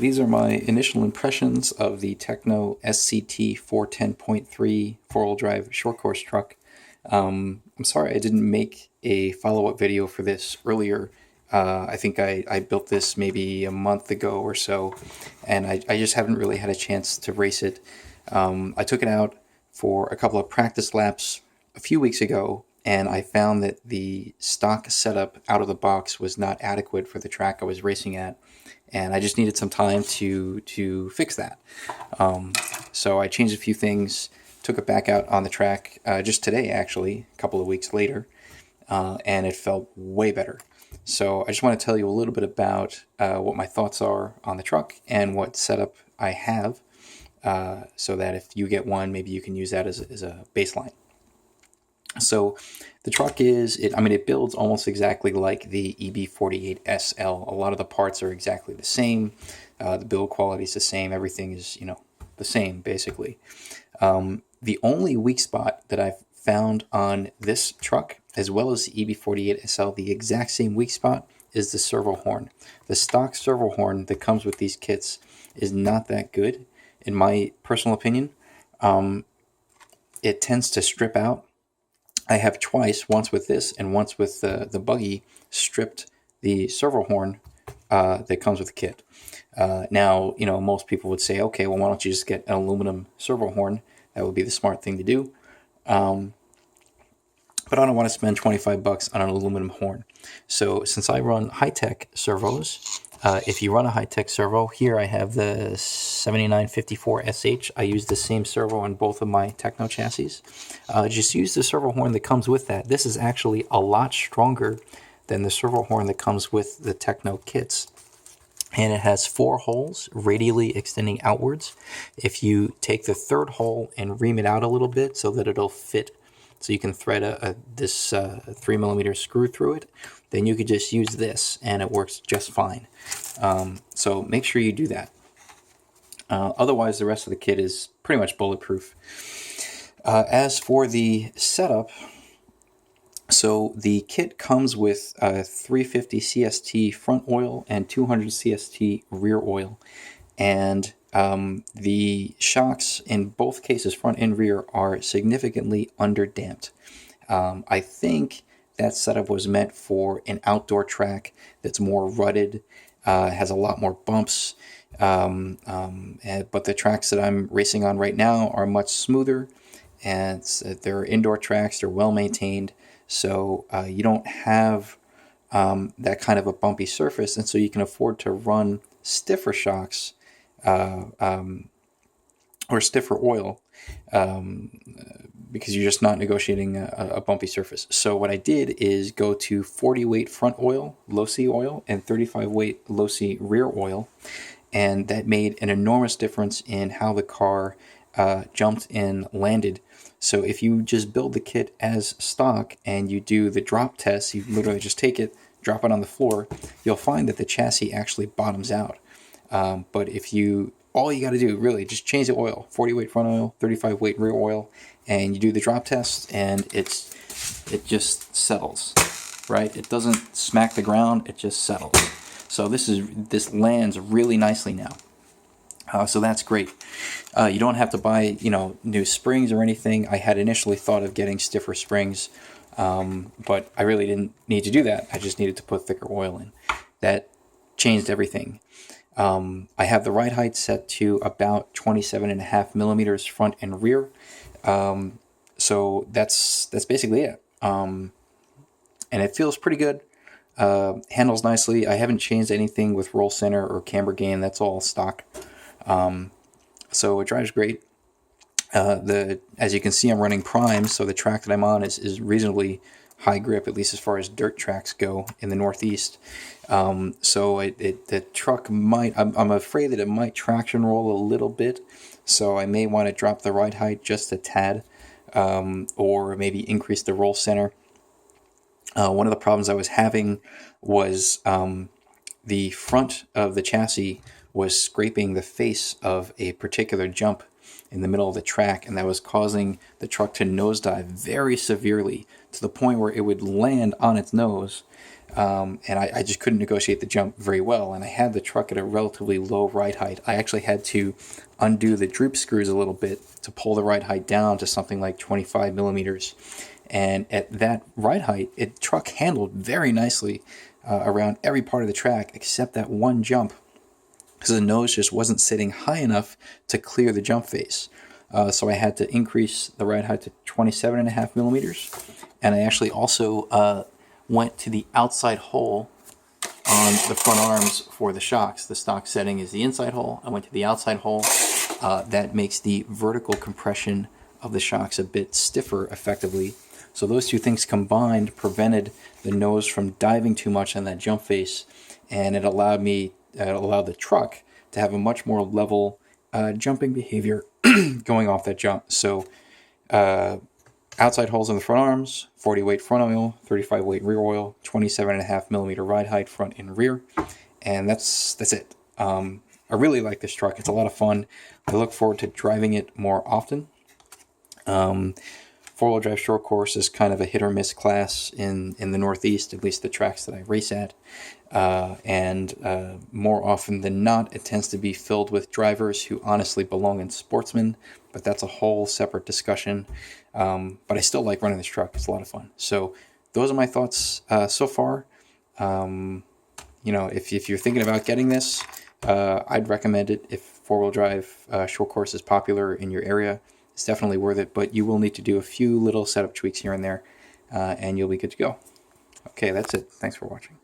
these are my initial impressions of the Tekno SCT410.3 four-wheel drive short course truck. I'm sorry I didn't make a follow-up video for this earlier. I think I built this maybe a month ago or so, and I just haven't really had a chance to race it. I took it out for a couple of practice laps a few weeks ago, and I found that the stock setup out of the box was not adequate for the track I was racing at, and I just needed some time to fix that. So I changed a few things, took it back out on the track just today, actually, a couple of weeks later, and it felt way better. So I just want to tell you a little bit about what my thoughts are on the truck and what setup I have, so that if you get one, maybe you can use that as a baseline. So the truck it builds almost exactly like the EB48SL. A lot of the parts are exactly the same. The build quality is the same. Everything is, the same, basically. The only weak spot that I've found on this truck, as well as the EB48SL, the exact same weak spot, is the servo horn. The stock servo horn that comes with these kits is not that good, in my personal opinion. It tends to strip out. I have twice, once with this and once with the buggy, stripped the servo horn that comes with the kit. Now, most people would say, okay, well, why don't you just get an aluminum servo horn? That would be the smart thing to do. But I don't want to spend $25 on an aluminum horn. So since I run high-tech servos, if you run a high-tech servo, here I have the 7954SH. I use the same servo on both of my Tekno chassis. Just use the servo horn that comes with that. This is actually a lot stronger than the servo horn that comes with the Tekno kits. And it has 4 holes radially extending outwards. If you take the third hole and ream it out a little bit so that it'll fit, so you can thread this 3mm screw through it, then you could just use this and it works just fine. So make sure you do that. Otherwise, the rest of the kit is pretty much bulletproof. As for the setup, so the kit comes with 350 CST front oil and 200 CST rear oil. And the shocks in both cases, front and rear, are significantly underdamped. I think that setup was meant for an outdoor track that's more rutted, has a lot more bumps, but the tracks that I'm racing on right now are much smoother, and they're indoor tracks, they're well maintained, so you don't have that kind of a bumpy surface, and so you can afford to run stiffer shocks or stiffer oil, because you're just not negotiating a bumpy surface. So what I did is go to 40 weight front oil, low C oil, and 35 weight low C rear oil, and that made an enormous difference in how the car jumped and landed. So if you just build the kit as stock and you do the drop test, you literally just take it, drop it on the floor, you'll find that the chassis actually bottoms out. But all you got to do, really, just change the oil, 40 weight front oil, 35 weight rear oil, and you do the drop test, and it just settles, right? It doesn't smack the ground, it just settles. So this lands really nicely now. So that's great. You don't have to buy, new springs or anything. I had initially thought of getting stiffer springs, but I really didn't need to do that. I just needed to put thicker oil in. That changed everything. I have the ride height set to about 27.5 millimeters front and rear. So that's basically it. And it feels pretty good. Handles nicely. I haven't changed anything with roll center or camber gain. That's all stock. So it drives great. As you can see, I'm running prime, so the track that I'm on is reasonably high grip, at least as far as dirt tracks go in the Northeast. So the truck I'm afraid that it might traction roll a little bit, so I may want to drop the ride height just a tad, or maybe increase the roll center. One of the problems I was having was the front of the chassis was scraping the face of a particular jump in the middle of the track, and that was causing the truck to nosedive very severely, to the point where it would land on its nose and I just couldn't negotiate the jump very well, and I had the truck at a relatively low ride height. I actually had to undo the droop screws a little bit to pull the ride height down to something like 25 millimeters. And at that ride height, the truck handled very nicely around every part of the track except that one jump, because the nose just wasn't sitting high enough to clear the jump face. So I had to increase the ride height to 27.5 millimeters. And I actually also went to the outside hole on the front arms for the shocks. The stock setting is the inside hole. I went to the outside hole. That makes the vertical compression of the shocks a bit stiffer effectively. So those two things combined prevented the nose from diving too much on that jump face, and it allowed the truck to have a much more level jumping behavior going off that jump. So outside holes on the front arms, 40 weight front oil, 35 weight rear oil, 27.5 millimeter ride height front and rear, and that's it. I really like this truck. It's a lot of fun. I look forward to driving it more often. Four-wheel drive short course is kind of a hit or miss class in the Northeast, at least the tracks that I race at. And more often than not, it tends to be filled with drivers who honestly belong in sportsmen, but that's a whole separate discussion. But I still like running this truck. It's a lot of fun. So those are my thoughts so far. If you're thinking about getting this, I'd recommend it if four-wheel drive short course is popular in your area. It's definitely worth it, but you will need to do a few little setup tweaks here and there, and you'll be good to go. Okay, that's it. Thanks for watching.